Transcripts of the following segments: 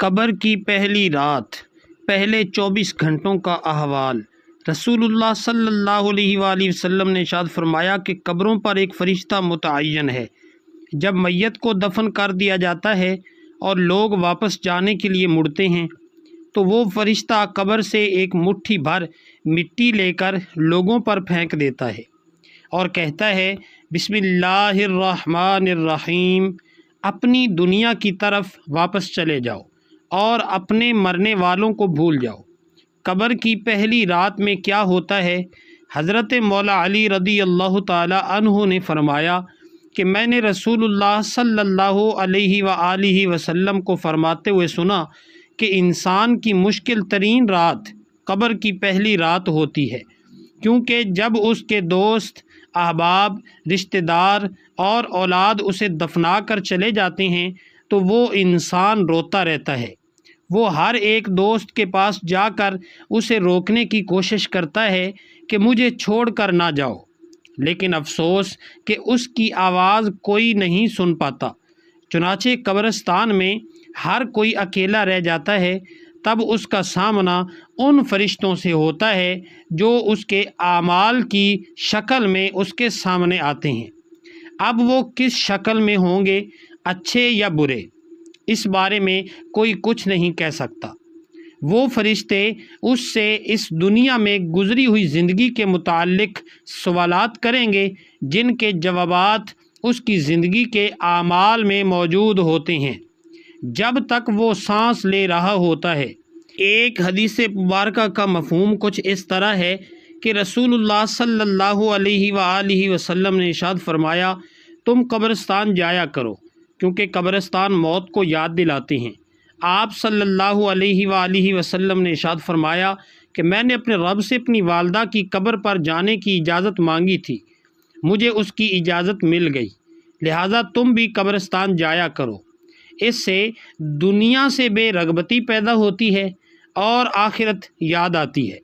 قبر کی پہلی رات، پہلے 24 گھنٹوں کا احوال۔ رسول اللہ صلی اللہ علیہ وآلہ وسلم نے ارشاد فرمایا کہ قبروں پر ایک فرشتہ متعین ہے۔ جب میت کو دفن کر دیا جاتا ہے اور لوگ واپس جانے کے لیے مڑتے ہیں تو وہ فرشتہ قبر سے ایک مٹھی بھر مٹی لے کر لوگوں پر پھینک دیتا ہے اور کہتا ہے، بسم اللہ الرحمن الرحیم، اپنی دنیا کی طرف واپس چلے جاؤ اور اپنے مرنے والوں کو بھول جاؤ۔ قبر کی پہلی رات میں کیا ہوتا ہے؟ حضرت مولا علی رضی اللہ تعالی عنہ نے فرمایا کہ میں نے رسول اللہ صلی اللہ علیہ وآلہ وسلم کو فرماتے ہوئے سنا کہ انسان کی مشکل ترین رات قبر کی پہلی رات ہوتی ہے، کیونکہ جب اس کے دوست، احباب، رشتہ دار اور اولاد اسے دفنا کر چلے جاتے ہیں تو وہ انسان روتا رہتا ہے۔ وہ ہر ایک دوست کے پاس جا کر اسے روکنے کی کوشش کرتا ہے کہ مجھے چھوڑ کر نہ جاؤ، لیکن افسوس کہ اس کی آواز کوئی نہیں سن پاتا۔ چنانچہ قبرستان میں ہر کوئی اکیلا رہ جاتا ہے۔ تب اس کا سامنا ان فرشتوں سے ہوتا ہے جو اس کے اعمال کی شکل میں اس کے سامنے آتے ہیں۔ اب وہ کس شکل میں ہوں گے، اچھے یا برے، اس بارے میں کوئی کچھ نہیں کہہ سکتا۔ وہ فرشتے اس سے اس دنیا میں گزری ہوئی زندگی کے متعلق سوالات کریں گے جن کے جوابات اس کی زندگی کے اعمال میں موجود ہوتے ہیں جب تک وہ سانس لے رہا ہوتا ہے۔ ایک حدیث مبارکہ کا مفہوم کچھ اس طرح ہے کہ رسول اللہ صلی اللہ علیہ وآلہ وسلم نے ارشاد فرمایا، تم قبرستان جایا کرو کیونکہ قبرستان موت کو یاد دلاتے ہیں۔ آپ صلی اللہ علیہ وآلہ وسلم نے ارشاد فرمایا کہ میں نے اپنے رب سے اپنی والدہ کی قبر پر جانے کی اجازت مانگی تھی، مجھے اس کی اجازت مل گئی، لہٰذا تم بھی قبرستان جایا کرو۔ اس سے دنیا سے بے رغبتی پیدا ہوتی ہے اور آخرت یاد آتی ہے۔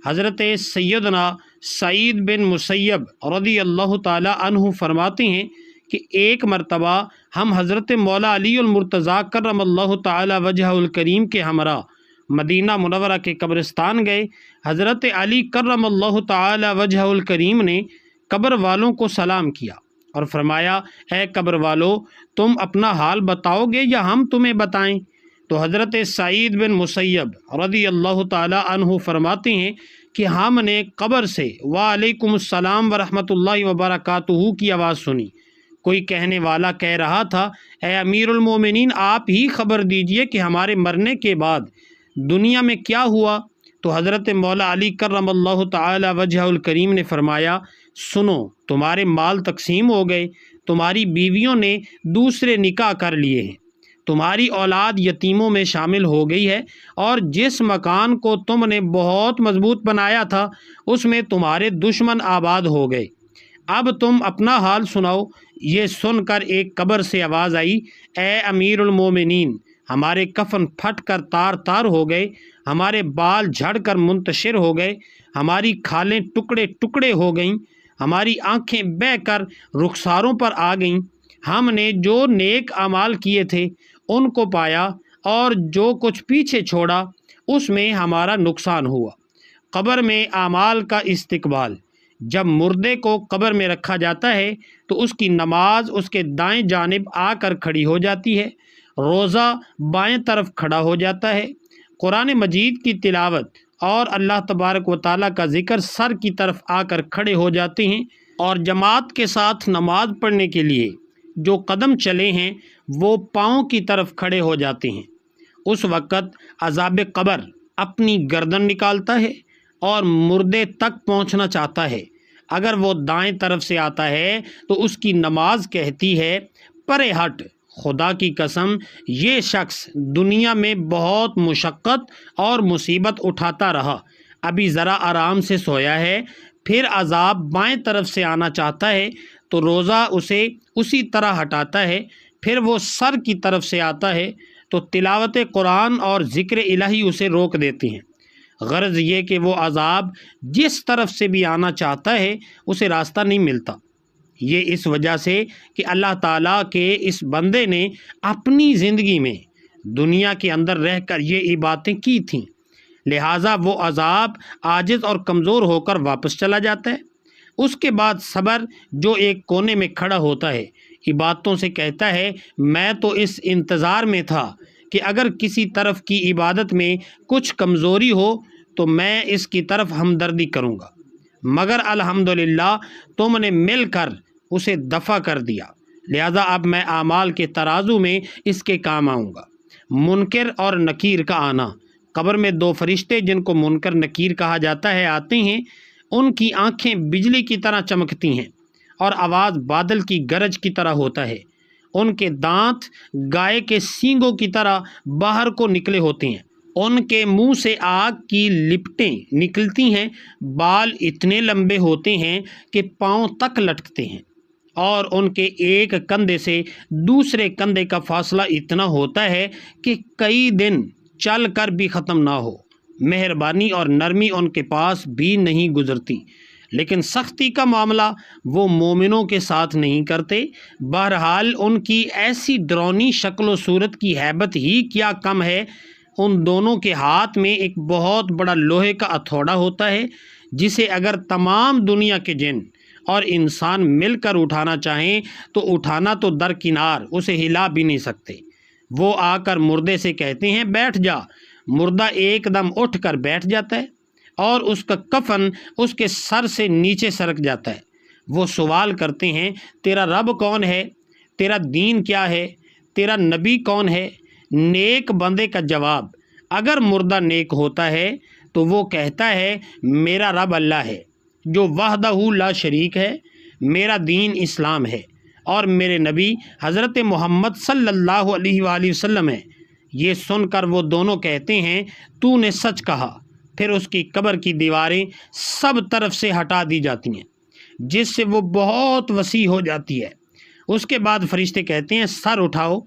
حضرت سیدنا سعید بن مسیب رضی اللہ تعالی عنہ فرماتے ہیں کہ ایک مرتبہ ہم حضرت مولا علی المرتضیٰ کرم اللہ تعالی وجہہ الکریم کے ہمراہ مدینہ منورہ کے قبرستان گئے۔ حضرت علی کرم اللہ تعالی وجہہ الکریم نے قبر والوں کو سلام کیا اور فرمایا، اے قبر والو، تم اپنا حال بتاؤ گے یا ہم تمہیں بتائیں؟ تو حضرت سعید بن مسیب رضی اللہ تعالی عنہ فرماتے ہیں کہ ہم نے قبر سے وعلیکم السلام ورحمۃ اللہ وبرکاتہ کی آواز سنی۔ کوئی کہنے والا کہہ رہا تھا، اے امیر المومنین، آپ ہی خبر دیجئے کہ ہمارے مرنے کے بعد دنیا میں کیا ہوا؟ تو حضرت مولا علی کرم اللہ تعالی وجہہ الکریم نے فرمایا، سنو، تمہارے مال تقسیم ہو گئے، تمہاری بیویوں نے دوسرے نکاح کر لیے ہیں، تمہاری اولاد یتیموں میں شامل ہو گئی ہے، اور جس مکان کو تم نے بہت مضبوط بنایا تھا اس میں تمہارے دشمن آباد ہو گئے۔ اب تم اپنا حال سناؤ۔ یہ سن کر ایک قبر سے آواز آئی، اے امیر المومنین، ہمارے کفن پھٹ کر تار تار ہو گئے، ہمارے بال جھڑ کر منتشر ہو گئے، ہماری کھالیں ٹکڑے ٹکڑے ہو گئیں، ہماری آنکھیں بہہ کر رخساروں پر آ گئیں، ہم نے جو نیک اعمال کیے تھے ان کو پایا اور جو کچھ پیچھے چھوڑا اس میں ہمارا نقصان ہوا۔ قبر میں اعمال کا استقبال۔ جب مردے کو قبر میں رکھا جاتا ہے تو اس کی نماز اس کے دائیں جانب آ کر کھڑی ہو جاتی ہے، روزہ بائیں طرف کھڑا ہو جاتا ہے، قرآن مجید کی تلاوت اور اللہ تبارک و تعالیٰ کا ذکر سر کی طرف آ کر کھڑے ہو جاتے ہیں، اور جماعت کے ساتھ نماز پڑھنے کے لیے جو قدم چلے ہیں وہ پاؤں کی طرف کھڑے ہو جاتے ہیں۔ اس وقت عذاب قبر اپنی گردن نکالتا ہے اور مردے تک پہنچنا چاہتا ہے۔ اگر وہ دائیں طرف سے آتا ہے تو اس کی نماز کہتی ہے، پرے ہٹ، خدا کی قسم یہ شخص دنیا میں بہت مشقت اور مصیبت اٹھاتا رہا، ابھی ذرا آرام سے سویا ہے۔ پھر عذاب بائیں طرف سے آنا چاہتا ہے تو روزہ اسے اسی طرح ہٹاتا ہے۔ پھر وہ سر کی طرف سے آتا ہے تو تلاوت قرآن اور ذکر الہی اسے روک دیتے ہیں۔ غرض یہ کہ وہ عذاب جس طرف سے بھی آنا چاہتا ہے اسے راستہ نہیں ملتا۔ یہ اس وجہ سے کہ اللہ تعالیٰ کے اس بندے نے اپنی زندگی میں دنیا کے اندر رہ کر یہ عبادتیں کی تھیں، لہٰذا وہ عذاب عاجز اور کمزور ہو کر واپس چلا جاتا ہے۔ اس کے بعد صبر جو ایک کونے میں کھڑا ہوتا ہے عبادتوں سے کہتا ہے میں تو اس انتظار میں تھا کہ اگر کسی طرف کی عبادت میں کچھ کمزوری ہو تو میں اس کی طرف ہمدردی کروں گا، مگر الحمدللہ تم نے مل کر اسے دفع کر دیا، لہذا اب میں اعمال کے ترازو میں اس کے کام آؤں گا۔ منکر اور نکیر کا آنا، قبر میں دو فرشتے جن کو منکر نکیر کہا جاتا ہے آتے ہیں۔ ان کی آنکھیں بجلی کی طرح چمکتی ہیں اور آواز بادل کی گرج کی طرح ہوتا ہے۔ ان کے دانت گائے کے سینگوں کی طرح باہر کو نکلے ہوتے ہیں، ان کے منہ سے آگ کی لپٹیں نکلتی ہیں، بال اتنے لمبے ہوتے ہیں کہ پاؤں تک لٹکتے ہیں، اور ان کے ایک کندھے سے دوسرے کندھے کا فاصلہ اتنا ہوتا ہے کہ کئی دن چل کر بھی ختم نہ ہو۔ مہربانی اور نرمی ان کے پاس بھی نہیں گزرتی، لیکن سختی کا معاملہ وہ مومنوں کے ساتھ نہیں کرتے۔ بہرحال ان کی ایسی ڈرونی شکل و صورت کی ہیبت ہی کیا کم ہے۔ ان دونوں کے ہاتھ میں ایک بہت بڑا لوہے کا ہتھوڑا ہوتا ہے، جسے اگر تمام دنیا کے جن اور انسان مل کر اٹھانا چاہیں تو اٹھانا تو درکنار، اسے ہلا بھی نہیں سکتے۔ وہ آ کر مردے سے کہتے ہیں بیٹھ جا، مردہ ایک دم اٹھ کر بیٹھ جاتا ہے اور اس کا کفن اس کے سر سے نیچے سرک جاتا ہے۔ وہ سوال کرتے ہیں تیرا رب کون ہے، تیرا دین کیا ہے، تیرا نبی کون ہے؟ نیک بندے کا جواب، اگر مردہ نیک ہوتا ہے تو وہ کہتا ہے میرا رب اللہ ہے جو وحدہ لا شریک ہے، میرا دین اسلام ہے اور میرے نبی حضرت محمد صلی اللہ علیہ وآلہ وسلم ہے۔ یہ سن کر وہ دونوں کہتے ہیں تو نے سچ کہا۔ پھر اس کی قبر کی دیواریں سب طرف سے ہٹا دی جاتی ہیں، جس سے وہ بہت وسیع ہو جاتی ہے۔ اس کے بعد فرشتے کہتے ہیں سر اٹھاؤ۔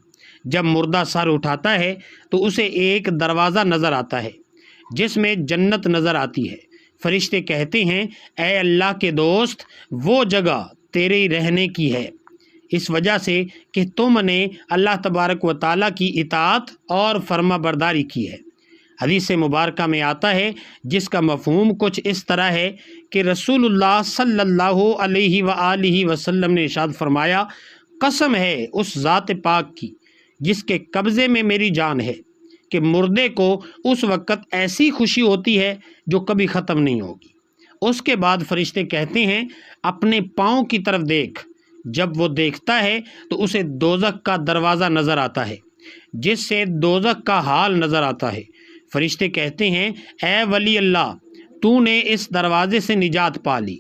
جب مردہ سر اٹھاتا ہے تو اسے ایک دروازہ نظر آتا ہے جس میں جنت نظر آتی ہے۔ فرشتے کہتے ہیں اے اللہ کے دوست، وہ جگہ تیرے رہنے کی ہے، اس وجہ سے کہ تم نے اللہ تبارک و تعالیٰ کی اطاعت اور فرما برداری کی ہے۔ حدیث مبارکہ میں آتا ہے جس کا مفہوم کچھ اس طرح ہے کہ رسول اللہ صلی اللہ علیہ وآلہ وسلم نے ارشاد فرمایا قسم ہے اس ذات پاک کی جس کے قبضے میں میری جان ہے کہ مردے کو اس وقت ایسی خوشی ہوتی ہے جو کبھی ختم نہیں ہوگی۔ اس کے بعد فرشتے کہتے ہیں اپنے پاؤں کی طرف دیکھ۔ جب وہ دیکھتا ہے تو اسے دوزخ کا دروازہ نظر آتا ہے جس سے دوزخ کا حال نظر آتا ہے۔ فرشتے کہتے ہیں اے ولی اللہ، تو نے اس دروازے سے نجات پا لی۔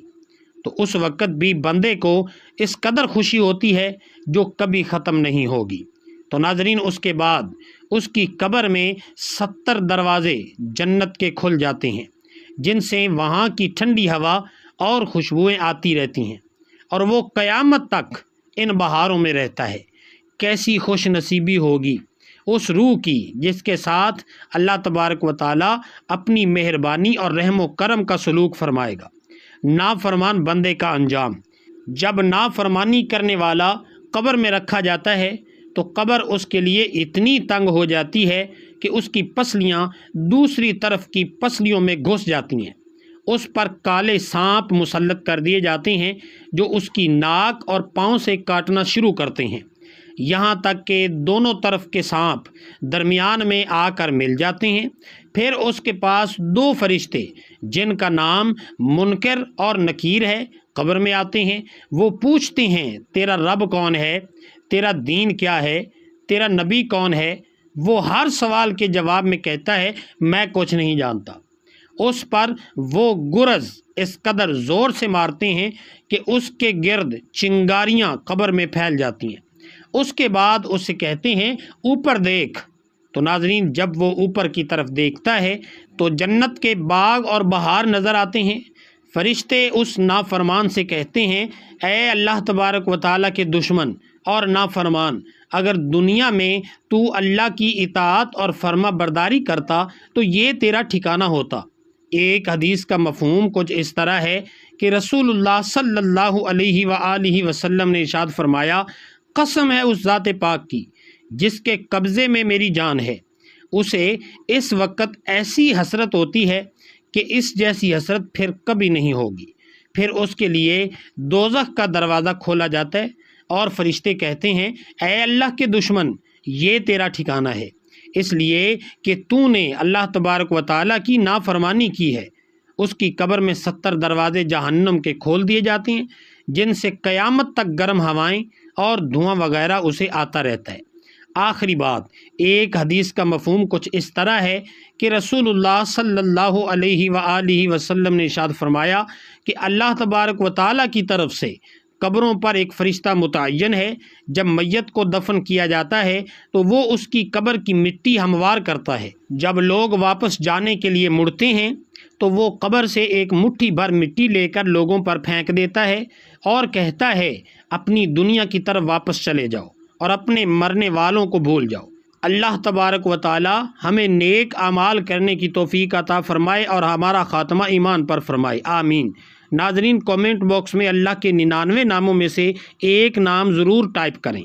تو اس وقت بھی بندے کو اس قدر خوشی ہوتی ہے جو کبھی ختم نہیں ہوگی۔ تو ناظرین، اس کے بعد اس کی قبر میں 70 دروازے جنت کے کھل جاتے ہیں جن سے وہاں کی ٹھنڈی ہوا اور خوشبوئیں آتی رہتی ہیں، اور وہ قیامت تک ان بہاروں میں رہتا ہے۔ کیسی خوش نصیبی ہوگی اس روح کی جس کے ساتھ اللہ تبارک و تعالیٰ اپنی مہربانی اور رحم و کرم کا سلوک فرمائے گا۔ نافرمان بندے کا انجام، جب نافرمانی کرنے والا قبر میں رکھا جاتا ہے تو قبر اس کے لیے اتنی تنگ ہو جاتی ہے کہ اس کی پسلیاں دوسری طرف کی پسلیوں میں گھس جاتی ہیں۔ اس پر کالے سانپ مسلط کر دیے جاتے ہیں جو اس کی ناک اور پاؤں سے کاٹنا شروع کرتے ہیں، یہاں تک کہ دونوں طرف کے سانپ درمیان میں آ کر مل جاتے ہیں۔ پھر اس کے پاس 2 فرشتے جن کا نام منکر اور نکیر ہے قبر میں آتے ہیں۔ وہ پوچھتے ہیں تیرا رب کون ہے، تیرا دین کیا ہے، تیرا نبی کون ہے؟ وہ ہر سوال کے جواب میں کہتا ہے میں کچھ نہیں جانتا۔ اس پر وہ گرز اس قدر زور سے مارتے ہیں کہ اس کے گرد چنگاریاں قبر میں پھیل جاتی ہیں۔ اس کے بعد اس سے کہتے ہیں اوپر دیکھ۔ تو ناظرین، جب وہ اوپر کی طرف دیکھتا ہے تو جنت کے باغ اور بہار نظر آتے ہیں۔ فرشتے اس نافرمان سے کہتے ہیں اے اللہ تبارک و تعالیٰ کے دشمن اور نافرمان، اگر دنیا میں تو اللہ کی اطاعت اور فرما برداری کرتا تو یہ تیرا ٹھکانہ ہوتا۔ ایک حدیث کا مفہوم کچھ اس طرح ہے کہ رسول اللہ صلی اللہ علیہ وآلہ وسلم نے ارشاد فرمایا قسم ہے اس ذات پاک کی جس کے قبضے میں میری جان ہے، اسے اس وقت ایسی حسرت ہوتی ہے کہ اس جیسی حسرت پھر کبھی نہیں ہوگی۔ پھر اس کے لیے دوزخ کا دروازہ کھولا جاتا ہے اور فرشتے کہتے ہیں، اے اللہ کے دشمن، یہ تیرا ٹھکانہ ہے، اس لیے کہ تو نے اللہ تبارک و تعالیٰ کی نافرمانی کی ہے۔ اس کی قبر میں 70 دروازے جہنم کے کھول دیے جاتے ہیں، جن سے قیامت تک گرم ہوائیں اور دھواں وغیرہ اسے آتا رہتا ہے۔ آخری بات، ایک حدیث کا مفہوم کچھ اس طرح ہے کہ رسول اللہ صلی اللہ علیہ وآلہ وسلم نے ارشاد فرمایا کہ اللہ تبارک و تعالیٰ کی طرف سے قبروں پر ایک فرشتہ متعین ہے۔ جب میت کو دفن کیا جاتا ہے تو وہ اس کی قبر کی مٹی ہموار کرتا ہے۔ جب لوگ واپس جانے کے لیے مڑتے ہیں تو وہ قبر سے ایک مٹھی بھر مٹی لے کر لوگوں پر پھینک دیتا ہے اور کہتا ہے، اپنی دنیا کی طرف واپس چلے جاؤ اور اپنے مرنے والوں کو بھول جاؤ۔ اللہ تبارک و تعالی ہمیں نیک اعمال کرنے کی توفیق عطا فرمائے اور ہمارا خاتمہ ایمان پر فرمائے، آمین۔ ناظرین، کومنٹ باکس میں اللہ کے 99 ناموں میں سے ایک نام ضرور ٹائپ کریں۔